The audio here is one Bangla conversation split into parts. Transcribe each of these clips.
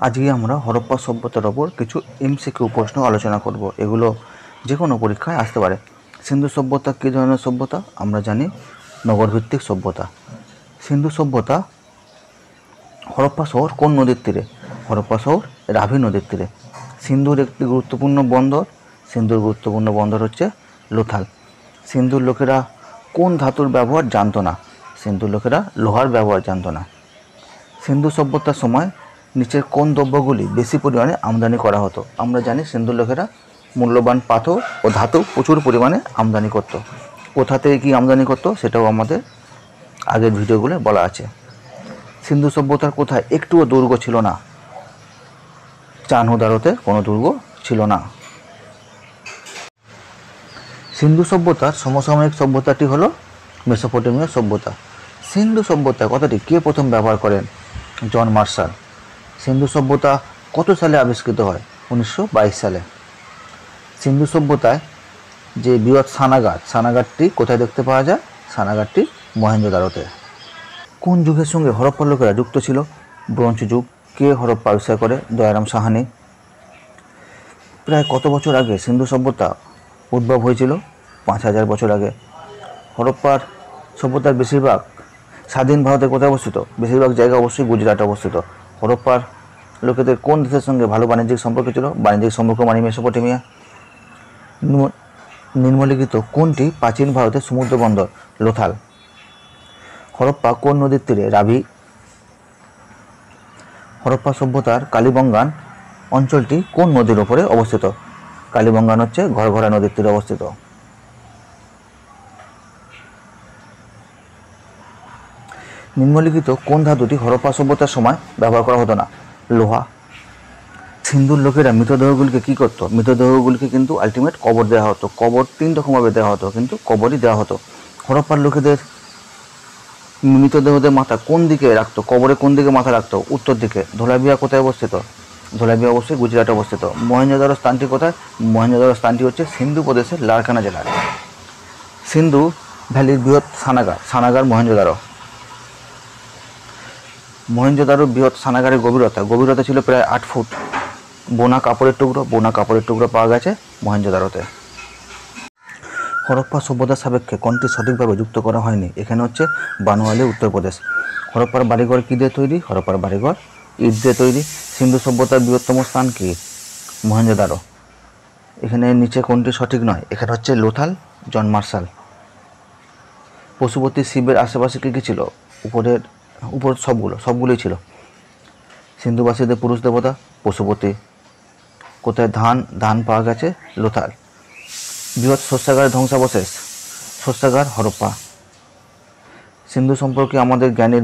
আজকে আমরা হরপ্পা সভ্যতার ওপর কিছু এমসিকিউ প্রশ্ন আলোচনা করব। এগুলো যে কোনো পরীক্ষায় আসতে পারে। সিন্ধু সভ্যতা কী ধরনের সভ্যতা? আমরা জানি নগরভিত্তিক সভ্যতা। সিন্ধু সভ্যতা হরপ্পা শহর কোন নদীর তীরে? হরপ্পা শহর রাভি নদীর তীরে। সিন্ধুর একটি গুরুত্বপূর্ণ বন্দর, সিন্ধুর গুরুত্বপূর্ণ বন্দর হচ্ছে লোথাল। সিন্ধুর লোকেরা কোন ধাতুর ব্যবহার জানতো না? সিন্ধুর লোকেরা লোহার ব্যবহার জানতো না। সিন্ধু সভ্যতার সময় নিচের কোন দ্রব্যগুলি বেশি পরিমাণে আমদানি করা হতো? আমরা জানি সিন্ধুর লোকেরা মূল্যবান পাথর ও ধাতু প্রচুর পরিমাণে আমদানি করত। কোথা থেকে কী আমদানি করত সেটাও আমাদের আগের ভিডিওগুলো বলা আছে। সিন্ধু সভ্যতার কোথায় একটুও দুর্গ ছিল না? চানহুদারোতে কোনো দুর্গ ছিল না। সিন্ধু সভ্যতার সমসাময়িক সভ্যতাটি হলো মেসোপটেমীয় সভ্যতা। সিন্ধু সভ্যতা কথাটি কে প্রথম ব্যবহার করেন? John Marshall. সিন্ধু সভ্যতা কত সালে আবিষ্কৃত হয়? 1922 সালে। সিন্ধু সভ্যতায় যে বৃহৎ স্নানাগারটি কোথায় দেখতে পাওয়া যায়? স্নানাগারটি মহেঞ্জোদারোতে। কোন যুগের সঙ্গে হরপ্পার লোকেরা যুক্ত ছিল? ব্রোঞ্জ যুগ। কে হরপ্পা আবিষ্কার করে? দয়ারাম সাহানি। প্রায় কত বছর আগে সিন্ধু সভ্যতা উদ্ভব হয়েছিল? 5000 বছর আগে। হরপ্পার সভ্যতার বেশিরভাগ স্বাধীন ভারতে কোথায় অবস্থিত? বেশিরভাগ জায়গা অবশ্যই গুজরাটে অবস্থিত। হরপ্পার লোকেদের কোন দেশের সঙ্গে ভালো বাণিজ্যিক সম্পর্ক ছিল? বাণিজ্যিক সম্পর্ক মানে মেসোপটেমিয়া। নিম্নলিখিত কোনটি প্রাচীন ভারতের সমুদ্র বন্দর? লোথাল। হরপ্পা কোন নদীর তীরে? রাভি। হরপ্পা সভ্যতার কালীবঙ্গান অঞ্চলটি কোন নদীর ওপরে অবস্থিত? কালীবঙ্গান হচ্ছে ঘরঘরা নদীর তীরে অবস্থিত। নিম্নলিখিত কোন ধাতুটি হরপ্পা সভ্যতার সময় ব্যবহার করা হতো না? লোহা। সিন্ধুর লোকেরা মৃতদেহগুলিকে কী করতো? মৃতদেহগুলিকে কিন্তু আলটিমেট কবর দেওয়া হতো। কবর 3 রকমভাবে দেওয়া হতো, কিন্তু কবরই দেওয়া হতো। হরপ্পার লোকেদের মৃতদেহদের মাথা কোন দিকে রাখতো? কবরে কোন দিকে মাথা রাখতো? উত্তর দিকে। ধোলাবিয়া কোথায় অবস্থিত? ধোলাবিয়া অবশ্যই গুজরাটে অবস্থিত। মহেঞ্জোদারো স্থানটি কোথায়? মহেঞ্জোদারো স্থানটি হচ্ছে সিন্ধু প্রদেশের লারকানা জেলায়। সিন্ধু ভ্যালির বৃহৎ স্নানাগার মহেঞ্জোদারো। মহেঞ্জোদারো বৃহৎ স্নানাগারের গভীরতা ছিল প্রায় 8 ফুট। বোনা কাপড়ের টুকরো পাওয়া গেছে মহেঞ্জোদারোতে। হরপ্পা সভ্যতার সাপেক্ষে কোনটি সঠিকভাবে যুক্ত করা হয়নি? এখানে হচ্ছে বানোয়ালি, উত্তরপ্রদেশ। হরপ্পার বাড়িঘর কী দিয়ে তৈরি? হরপ্পার বাড়িঘর ইট দিয়ে তৈরি। সিন্ধু সভ্যতার বৃহত্তম স্থান কি? মহেঞ্জোদারো। এখানে নিচে কোনটি সঠিক নয়? এখানে হচ্ছে লোথাল, জন মার্শাল। পশুপতি শিবের আশেপাশে কী কী ছিল? উপর সবগুলোই ছিল। সিন্ধুবাসীদের পুরুষ দেবতা পশুপতি। কোথায় ধান পাওয়া গেছে? লোথাল। বৃহৎ শস্যাগারের ধ্বংসাবশেষ? শস্যাগার হরপ্পা। সিন্ধু সম্পর্কে আমাদের জ্ঞানের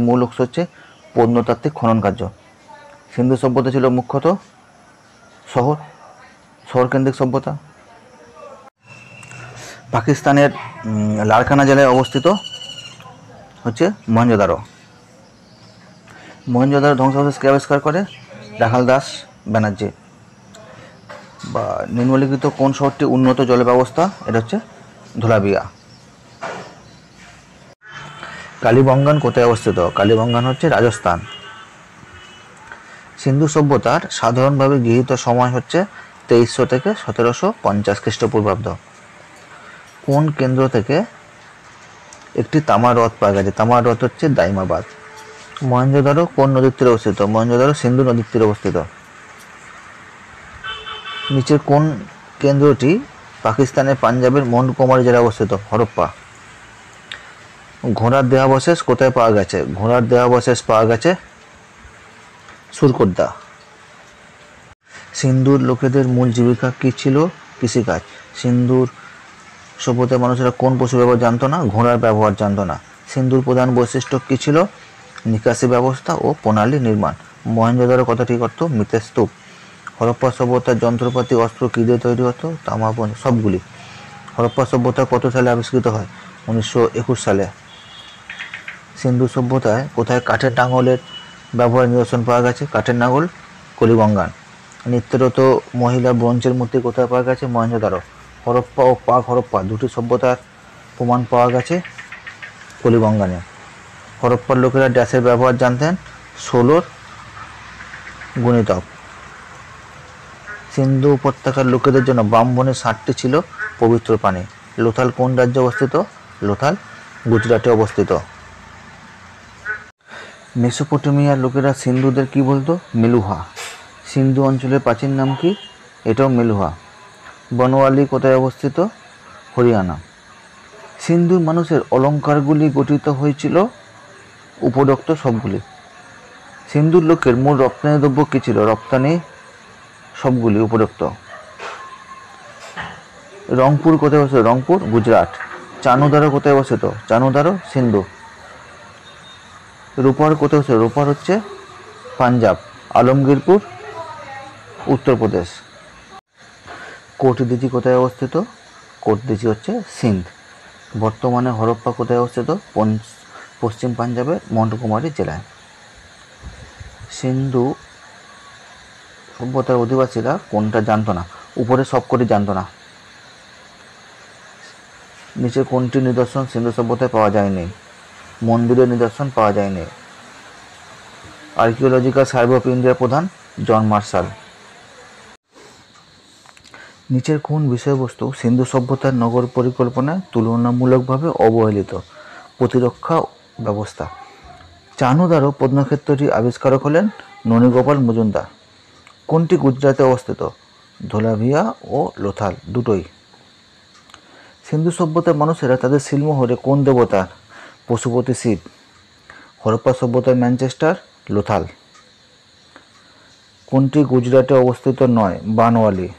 মূল উৎস হচ্ছে প্রত্নতাত্ত্বিক খনন কার্য। সিন্ধু সভ্যতা ছিল মুখ্যত শহর কেন্দ্রিক সভ্যতা। পাকিস্তানের লারকানা জেলায় অবস্থিত হচ্ছে মহেঞ্জোদারো। মহেঞ্জোদারো ধ্বংসাবশেষ কে আবিষ্কার করে? রাখাল দাস ব্যানার্জি। বা নিম্নলিখিত কোন শহরটি উন্নত জল ব্যবস্থা? এটা হচ্ছে ধোলাবিয়া। কালীবঙ্গান কোথায় অবস্থিত? কালীবঙ্গান হচ্ছে রাজস্থান। সিন্ধু সভ্যতার সাধারণভাবে গৃহীত সময় হচ্ছে 2300 থেকে 1750 খ্রিস্টপূর্বাব্দ। কোন কেন্দ্র থেকে একটি তামার হ্রদ পাওয়া গেছে? তামার হ্রদ হচ্ছে দাইমাবাদ। মহেঞ্জোদারো কোন নদীর তীরে অবস্থিত? মহেঞ্জোদারো সিন্ধু নদীর তীরে অবস্থিত। নিচের কোন কেন্দ্রটি পাকিস্তানের পাঞ্জাবের মন্টগোমারি জেলায় অবস্থিত? হরপ্পা। ঘোড়ার দেহাবশেষ কোথায় পাওয়া গেছে? ঘোড়ার দেহাবশেষ পাওয়া গেছে সুরকোদ্দা। সিন্ধুর লোকেদের মূল জীবিকা কী ছিল? কৃষিকাজ। সিন্ধুর সভ্যতার মানুষেরা কোন পশু ব্যবহার জানতো না? ঘোড়ার ব্যবহার জানতো না। সিন্ধুর প্রধান বৈশিষ্ট্য কী ছিল? নিকাশি ব্যবস্থা ও প্রণালী নির্মাণ। মহেঞ্জোদারো কথাটি করতো মৃতের স্তূপ। হরপ্পা সভ্যতার যন্ত্রপাতি অস্ত্র কী দিয়ে তৈরি হতো? তামা সবগুলি। হরপ্পা সভ্যতা কত সালে আবিষ্কৃত হয়? 1921 সালে। সিন্ধু সভ্যতায় কোথায় কাঠের নাঙলের ব্যবহার নিদর্শন পাওয়া গেছে? কাঠের নাঙল কালীবঙ্গান। নৃত্যরত মহিলা ব্রোঞ্জের মূর্তি কোথায় পাওয়া গেছে? মহেঞ্জোদারো। হরপ্পা ও পাক হরপ্পা দুটি সভ্যতার প্রমাণ পাওয়া গেছে কালীবঙ্গানে। হরপ্পার লোকেরা ড্যাশের ব্যবহার জানতেন? ষোলোর গুণিতক। সিন্ধু উপত্যকার লোকেদের জন্য ব্রাহ্মণের 60টি ছিল পবিত্র পানি। লোথাল কোন রাজ্যে অবস্থিত? লোথাল গুজরাটে অবস্থিত। মেসোপটেমিয়ার লোকেরা সিন্ধুদের কি বলতো? মেলুহা। সিন্ধু অঞ্চলের প্রাচীন নাম কি? এটাও মেলুহা। বনওয়ালি কোথায় অবস্থিত? হরিয়ানা। সিন্ধুর মানুষের অলঙ্কারগুলি গঠিত হয়েছিল উপরোক্ত সবগুলি। সিন্ধুর লোকের মূল রপ্তানি দ্রব্য কী ছিল? রপ্তানি সবগুলি উপরোক্ত। রংপুর কোথায় অবস্থিত? রংপুর গুজরাট। চানুদারো কোথায় অবস্থিত? চানুদারো সিন্ধু। রূপার কোথায় অবস্থিত? রূপার হচ্ছে পাঞ্জাব। আলমগীরপুর উত্তরপ্রদেশ। কোটদিজি কোথায় অবস্থিত? কোটদিজি হচ্ছে সিন্ধ। বর্তমানে হরপ্পা কোথায় অবস্থিত? পশ্চিম পাঞ্জাবের মন্টগোমারি জেলায়। সিন্ধু সভ্যতার অধিবাসীরা কোনটা জানতো না? উপরে সবকটি জানতো না। নিচে কোনটি নিদর্শন সিন্ধু সভ্যতায় পাওয়া যায়নি? মন্দিরের নিদর্শন পাওয়া যায়নি। আর্কিওলজিক্যাল সার্ভে অফ ইন্ডিয়ার প্রধান জন মার্শাল। নিচের কোন বিষয়বস্তু সিন্ধু সভ্যতার নগর পরিকল্পনায় তুলনামূলকভাবে অবহেলিত? প্রতিরক্ষা ব্যবস্থা। চানুদারো প্রত্নক্ষেত্রটি আবিষ্কারক হলেন ননীগোপাল মজুমদার। কোনটি গুজরাটে অবস্থিত? ধোলাভিয়া ও লোথাল দুটোই। সিন্ধু সভ্যতার মানুষেরা তাদের সিলমোহরে কোন দেবতার? পশুপতি শিব। হরপ্পা সভ্যতার ম্যানচেস্টার, লোথাল। কোনটি গুজরাটে অবস্থিত নয়? বানওয়ালি।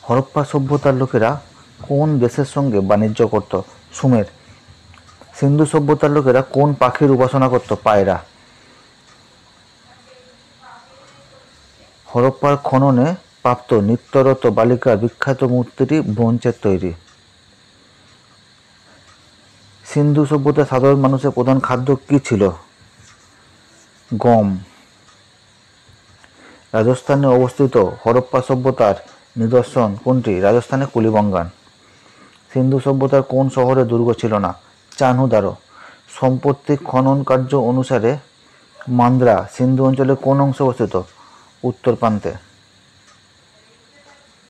হরপ্পা সভ্যতার লোকেরা কোন দেশের সঙ্গে বাণিজ্য করত? সুমের। সিন্ধু সভ্যতার লোকেরা কোন পাখির উপাসনা করত? পায়রা। হরপ্পার খননে প্রাপ্ত নৃত্যরত বালিকার বিখ্যাত মূর্তিটি ব্রোঞ্জের তৈরি। সিন্ধু সভ্যতার সাধারণ মানুষের প্রধান খাদ্য কী ছিল? গম। রাজস্থানে অবস্থিত হরপ্পা সভ্যতার নিদর্শন কোনটি? রাজস্থানে কুলিবঙ্গান। সিন্ধু সভ্যতার কোন শহরে দুর্গ ছিল না? চানুদারো। সাম্প্রতিক খনন কার্য অনুসারে মান্দ্রা সিন্ধু অঞ্চলের কোন অংশে অবস্থিত? উত্তর প্রান্তে।